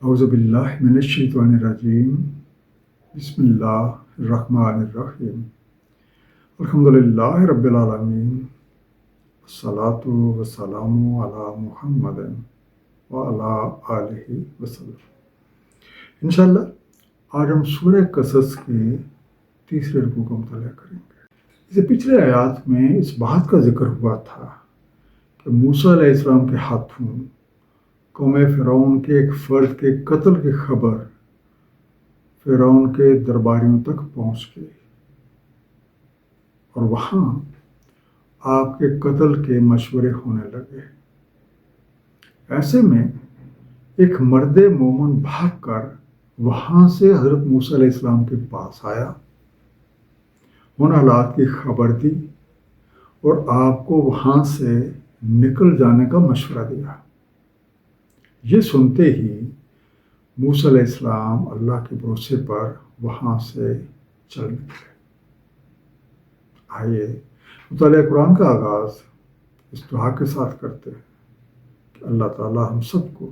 اعوذ باللہ من الشیطان الرجیم بسم اللہ الرحمن الرحیم الحمدللہ رب العالمین الصلاۃ والسلام علی محمد وعلی آلہ وسلم۔ انشاءاللہ آج ہم سورہ قصص کے تیسرے رکوع کا مطالعہ کریں گے۔ اس سے پچھلے آیات میں اس بات کا ذکر ہوا تھا کہ موسیٰ علیہ السلام کے ہاتھوں قوم فرعون کے ایک فرد کے قتل کی خبر فرعون کے درباریوں تک پہنچ گئی اور وہاں آپ کے قتل کے مشورے ہونے لگے۔ ایسے میں ایک مرد مومن بھاگ کر وہاں سے حضرت موسیٰ علیہ السلام کے پاس آیا، ان حالات کی خبر دی اور آپ کو وہاں سے نکل جانے کا مشورہ دیا۔ یہ سنتے ہی موسیٰ علیہ السلام اللہ کے بھروسے پر وہاں سے چل نکلے۔ آئیے مطالعہ قرآن کا آغاز اس دعا کے ساتھ کرتے ہیں کہ اللہ تعالی ہم سب کو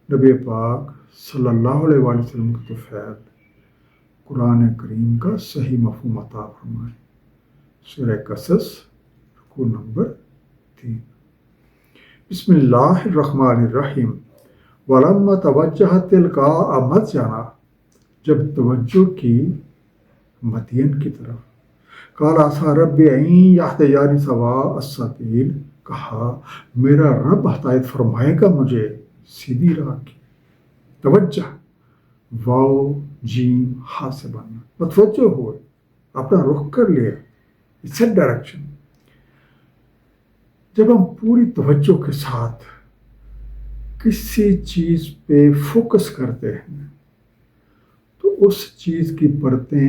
نبی پاک صلی اللہ علیہ وآلہ وسلم کے طفیل قرآن کریم کا صحیح مفہوم عطا فرمائے۔ سورہ قصص رکوع نمبر 3۔ بسم اللہ الرحمن الرحیم۔ وَلَمَّا تَوَجَّهَ تِلْقَاءَ مَدْیَنَ، جب توجہ کی مدین کی طرف، قَالَ عَسَىٰ رَبِّ أَن يَهْدِيَنِ سَوَاءَ السَّبِیلِ، کہا میرا رب ہدایت فرمائے گا مجھے سیدھی راہ کی۔ توجہ واو جیم ہا سے بننا، متوجہ ہوئے، اپنا رخ کر لیا، سیٹ ڈائریکشن۔ جب ہم پوری توجہ کے ساتھ کسی چیز پہ فوکس کرتے ہیں تو اس چیز کی پرتیں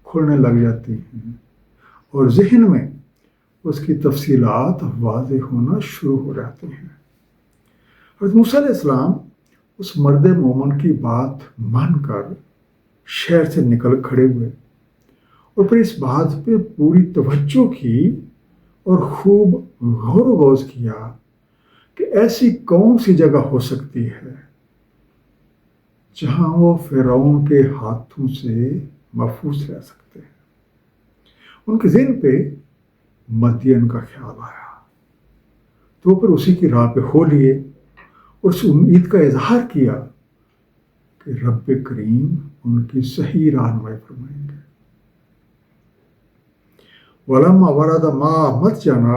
کھلنے لگ جاتی ہیں اور ذہن میں اس کی تفصیلات واضح ہونا شروع ہو جاتے ہیں۔ حضرت موسیٰ علیہ السلام اس مرد مومن کی بات مان کر شہر سے نکل کھڑے ہوئے اور پھر اس بات پہ پوری توجہ کی اور خوب غور و غوض کیا کہ ایسی کون سی جگہ ہو سکتی ہے جہاں وہ فرعون کے ہاتھوں سے محفوظ رہ سکتے ہیں۔ ان کے ذہن پہ مدین کا خیال آیا تو پھر اسی کی راہ پہ ہو لیے اور اس امید کا اظہار کیا کہ رب کریم ان کی صحیح رہنمائی فرمائیں گے۔ وَلَمَّا وَرَدَ مَاءَ مَدْیَنَ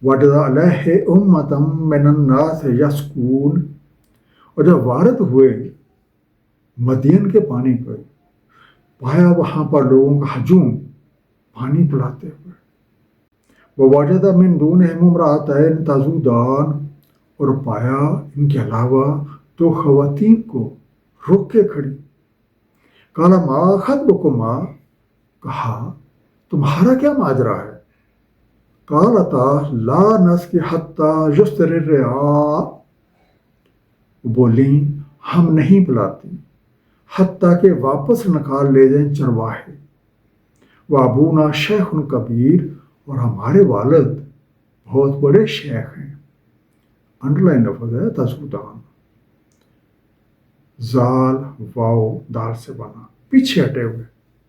وَجَدَ عَلَیْهِ أُمَّةً مِّنَ النَّاسِ یَسْقُونَ، اور جب وارد ہوئے مدین کے پانی پر، پایا وہاں پر لوگوں کا ہجوم پانی پلاتے ہوئے۔ وَوَجَدَ مِن دُونِهِمْ امْرَأَتَيْنِ تَذُودَانِ، اور پایا ان کے علاوہ دو خواتین کو روک کے کھڑی۔ قَالَ مَا خَطْبُكُمَا، کہا تمہارا کیا ماجرا ہے؟ قَالَتَا لَا نَسْقِي حَتَّىٰ يُصْدِرَ الرِّعَاءُ، بولیں ہم نہیں پلاتی حتیٰ کہ واپس نکال لے جائیں چرواہے۔ وَأَبُونَا شَیْخٌ کبیر، اور ہمارے والد بہت بڑے شیخ ہیں۔ انڈرلائن لفظ ہے تذودان، زال واو دال سے بنا، پیچھے ہٹے ہوئے،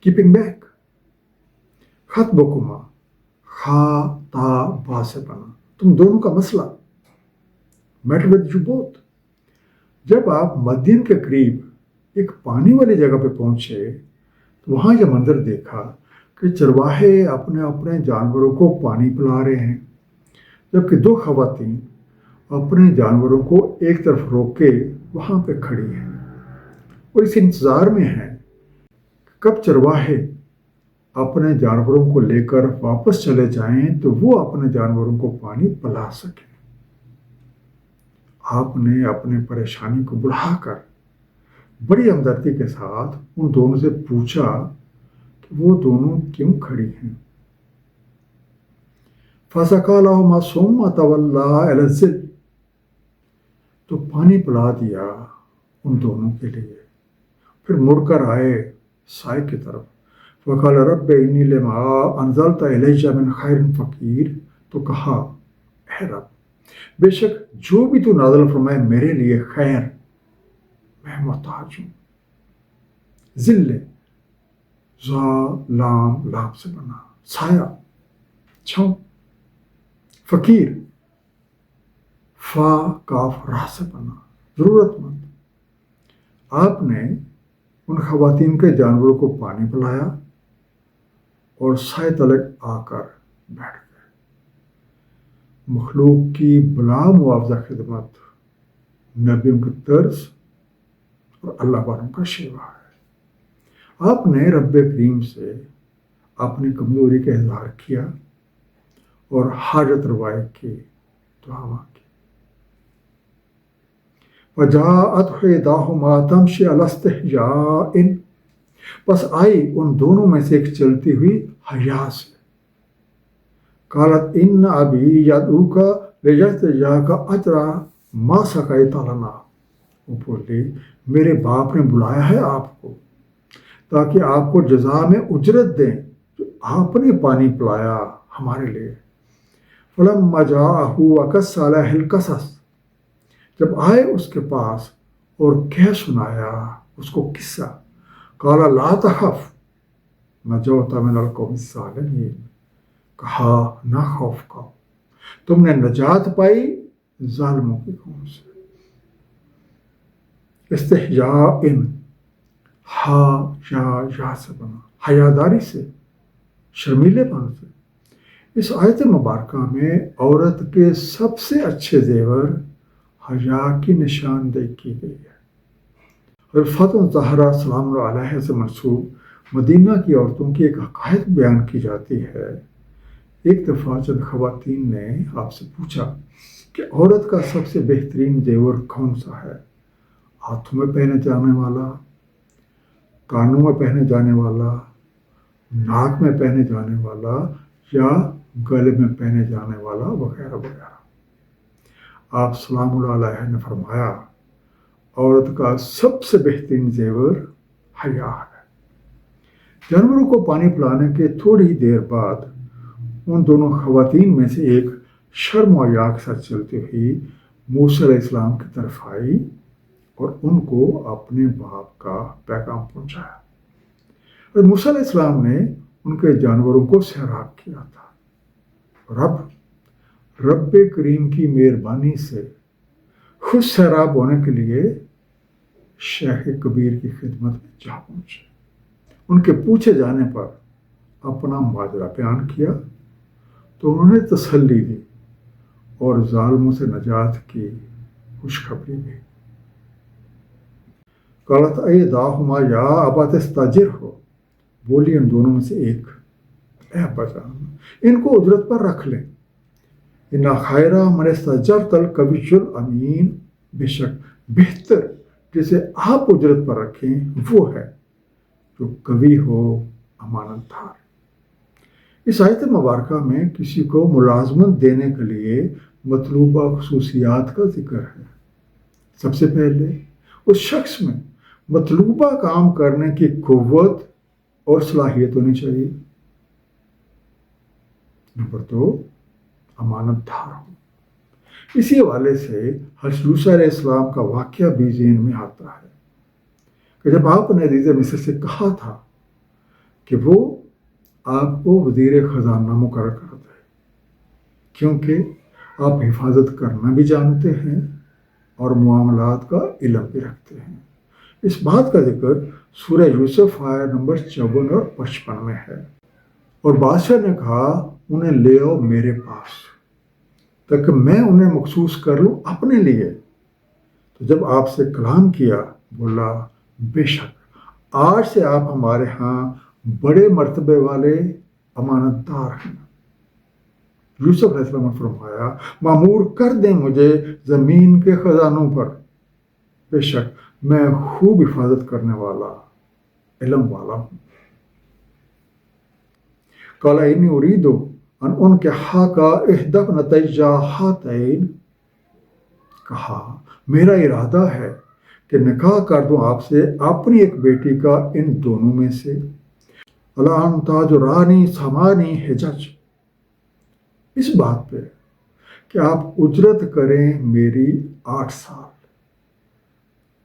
کیپنگ بیک۔ خطبکما خا تا با سے بنا، تم دونوں کا مسئلہ، میٹر ود یو بوتھ۔ جب آپ مدین کے قریب ایک پانی والی جگہ پہ پہنچے تو وہاں یہ منظر دیکھا کہ چرواہے اپنے اپنے جانوروں کو پانی پلا رہے ہیں، جبکہ دو خواتین اپنے جانوروں کو ایک طرف روک کے وہاں پہ کھڑی ہیں اور اس انتظار میں ہیں کہ کب چرواہے اپنے جانوروں کو لے کر واپس چلے جائیں تو وہ اپنے جانوروں کو پانی پلا سکیں۔ آپ نے اپنے پریشانی کو بڑھا کر بڑی ہمدردی کے ساتھ ان دونوں سے پوچھا کہ وہ دونوں کیوں کھڑی ہیں۔ فَسَقَىٰ لَهُمَا ثُمَّ تَوَلَّىٰ إِلَى الظِّلِّ، تو پانی پلا دیا ان دونوں کے لیے، پھر مڑ کر آئے سائے کی طرف۔ وَقَالَ رَبِّ إِنِّي لِمَا أَنزَلْتَ إِلَيَّ مِنْ خَيْرٍ فَقِيرٌ، تو کہا اے رب، بے شک جو بھی تو نازل فرمائے میرے لیے خیر، میں محتاج ہوں. ذل ذا لام لام سے بنا، سایہ چھاؤں. فقیر فا کاف راہ سے بنا، ضرورت مند. آپ نے ان خواتین کے جانوروں کو پانی پلایا اور سائے تلے آ کر بیٹھ گئے. مخلوق کی بلا معاوضہ خدمت نبیوں کی طرز اور اللہ والوں کا شیوا ہے. آپ نے رب کریم سے اپنی کمزوری کا اظہار کیا اور حاجت روائی کی دعا مانگی. وجاءت احداہما تمشی علی استحیاء، بس آئی ان دونوں میں سے ایک چلتی ہوئی حیا سے. قالت ان ابی یدعوک لیجزیک اجر ما سقیت لنا، وہ بولی میرے باپ نے بلایا ہے آپ کو تاکہ آپ کو جزا میں اجرت دیں جو آپ نے پانی پلایا ہمارے لیے. فلما جاءہ وقص علیہ القصص، جب آئے اس کے پاس اور کہہ سنایا اس کو قصہ، قال لا تخف نجوت من القوم الظالمین، کہا نہ خوف کھاؤ، تم نے نجات پائی ظالموں کی قوم سے. استحیاء ہا یا سے بنا، حیاداری سے، شرمیلے پن سے. اس آیت مبارکہ میں عورت کے سب سے اچھے زیور حیا کی نشاندہی کی گئی ہے. اور فاطمہ زہرا سلام اللہ علیہ سے منسوب مدینہ کی عورتوں کی ایک حقائق بیان کی جاتی ہے. ایک دفعہ چند خواتین نے آپ سے پوچھا کہ عورت کا سب سے بہترین زیور کون سا ہے؟ ہاتھوں میں پہنے جانے والا، کانوں میں پہنے جانے والا، ناک میں پہنے جانے والا، یا گلے میں پہنے جانے والا، وغیرہ وغیرہ. آپ سلام اللہ علیہ نے فرمایا عورت کا سب سے بہترین زیور حیا ہے. جانوروں کو پانی پلانے کے تھوڑی دیر بعد ان دونوں خواتین میں سے ایک شرم و حیا کے ساتھ چلتی ہوئی موسیٰ علیہ السلام کی طرف آئی اور ان کو اپنے باپ کا پیغام پہنچایا. اور موسیٰ علیہ السلام نے ان کے جانوروں کو سیراب کیا تھا. رب کریم کی مہربانی سے خود سیراب ہونے کے لیے شیخ کبیر کی خدمت میں جا پہنچے. ان کے پوچھے جانے پر اپنا ماجرا بیان کیا تو انہوں نے تسلی دی اور ظالموں سے نجات کی خوشخبری دی. قالت ایداہما یا ابا تستاجرہ، بولی ان دونوں میں سے ایک، اے ابا جان ان کو اجرت پر رکھ لیں. ان خیر من استاجرت القوی الامین، بے شک بہتر جسے آپ اجرت پر رکھیں وہ ہے جو قوی ہو، امانت دار. اس آیت مبارکہ میں کسی کو ملازمت دینے کے لیے مطلوبہ خصوصیات کا ذکر ہے. سب سے پہلے اس شخص میں مطلوبہ کام کرنے کی قوت اور صلاحیت ہونی چاہیے. نمبر 2، امانت دار ہو. اسی حوالے سے حضرت یوسف علیہ السلام کا واقعہ بھی ذہن میں آتا ہے کہ جب آپ نے عزیز مصر سے کہا تھا کہ وہ آپ کو وزیر خزانہ مقرر کر دے کیونکہ آپ حفاظت کرنا بھی جانتے ہیں اور معاملات کا علم بھی رکھتے ہیں. اس بات کا ذکر سورہ یوسف آیت نمبر 54 اور 55 میں ہے. اور بادشاہ نے کہا انہیں لے آؤ میرے پاس تاکہ میں انہیں مخصوص کر لوں اپنے لیے. تو جب آپ سے کلام کیا بولا بے شک آج سے آپ ہمارے ہاں بڑے مرتبے والے امانت دار ہیں. یوسف علیہ السلام نے فرمایا مامور کر دیں مجھے زمین کے خزانوں پر، بے شک میں خوب حفاظت کرنے والا علم والا ہوں. قال انی اريد ان انکحک احدی ابنتی ہاتین، کہا میرا ارادہ ہے کہ نکاح کر دوں آپ سے اپنی ایک بیٹی کا ان دونوں میں سے. الا ان تاجرانی ثمانی حجج، اس بات پہ کہ آپ اجرت کریں میری 8 سال.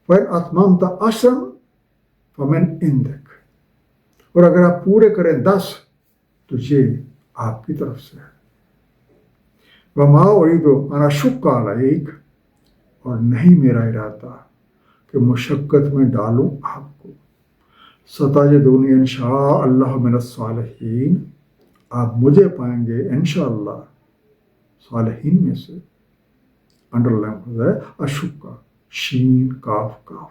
فَإِنْ أَتْمَمْتَ عَشْرًا فَمِنْ عِنْدِكَ، اور اگر آپ پورے کریں 10 تو یہ آپ کی طرف سے ہے. وَمَا أُرِيدُ أَنْ أَشُقَّ عَلَيْكَ، اور نہیں میرا ارادہ کہ مشقت میں ڈالوں آپ کو. سَتَجِدُونِی إِنْ شَاءَ اللَّهُ مِنَ الصَّالِحِینَ، آپ مجھے پائیں گے انشاءاللہ صالحین میں سے. انڈر لائن ہو جائے اشکا، شین کاف کاف،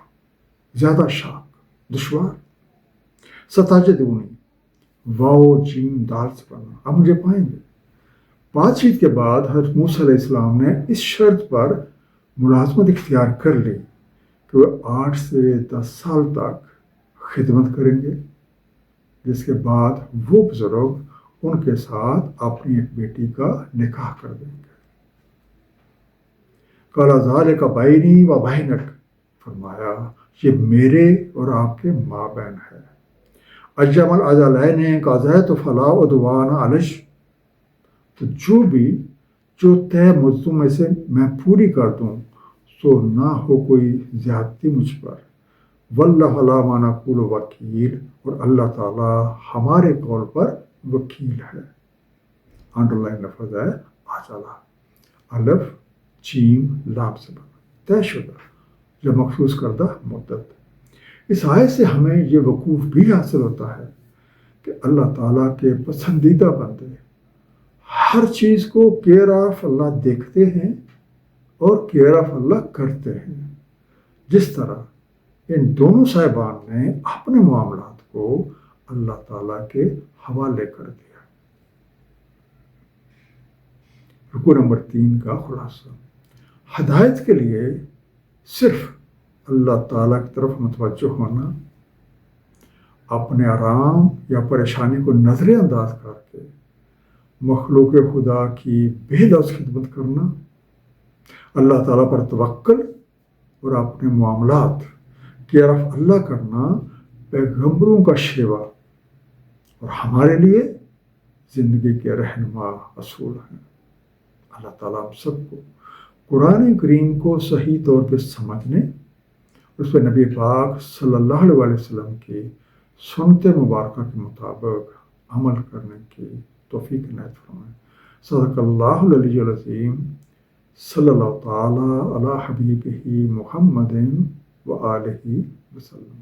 زیادہ شاک دشوار. ستاجدونی، واو جیم دال سے پڑھنا، آپ مجھے پائیں گے. بات چیت کے بعد حضرت موسیٰ علیہ السلام نے اس شرط پر ملازمت اختیار کر لی کہ وہ 8 سے 10 سال تک خدمت کریں گے، جس کے بعد وہ بزرگ ان کے ساتھ اپنی ایک بیٹی کا نکاح کر دیں گے. قال ذالک بینی و بینک، فرمایا یہ میرے اور آپ کے مابین ہے. اجمع الاجلین قضیت فلا عدوان علیہ، تو جو طے مدتوں میں سے میں پوری کر دوں سو نہ ہو کوئی زیادتی مجھ پر. واللہ علی ما نقول وکیل، اور اللہ تعالیٰ ہمارے قول پر وکیل ہے. انڈر لائن لفظ ہے اجلا، الف جیم لام سے بنا، طے شدہ یا مخصوص کردہ مدت. اس آیت سے ہمیں یہ وقوف بھی حاصل ہوتا ہے کہ اللہ تعالیٰ کے پسندیدہ بندے ہر چیز کو کیئر آف اللہ دیکھتے ہیں اور کیئر آف اللہ کرتے ہیں. جس طرح ان دونوں صاحبان نے اپنے معاملات کو اللہ تعالیٰ کے حوالے کر دیا. رکوع نمبر 3 کا خلاصہ، ہدایت کے لیے صرف اللہ تعالیٰ کی طرف متوجہ ہونا، اپنے آرام یا پریشانی کو نظر انداز کر کے مخلوق خدا کی بے لوث خدمت کرنا، اللہ تعالیٰ پر توکل اور اپنے معاملات کیئر آف اللہ کرنا پیغمبروں کا شیوا اور ہمارے لیے زندگی کے رہنما اصول ہیں. اللہ تعالیٰ ہم سب کو قرآن کریم کو صحیح طور پہ سمجھنے، اس پہ نبی پاک صلی اللہ علیہ وسلم کی سنت مبارکہ کے مطابق عمل کرنے کی توفیق عنایت فرمائے. صدق اللہ العلی العظیم. صلی اللہ تعالیٰ علی حبیبہ محمد و آلہ وسلم.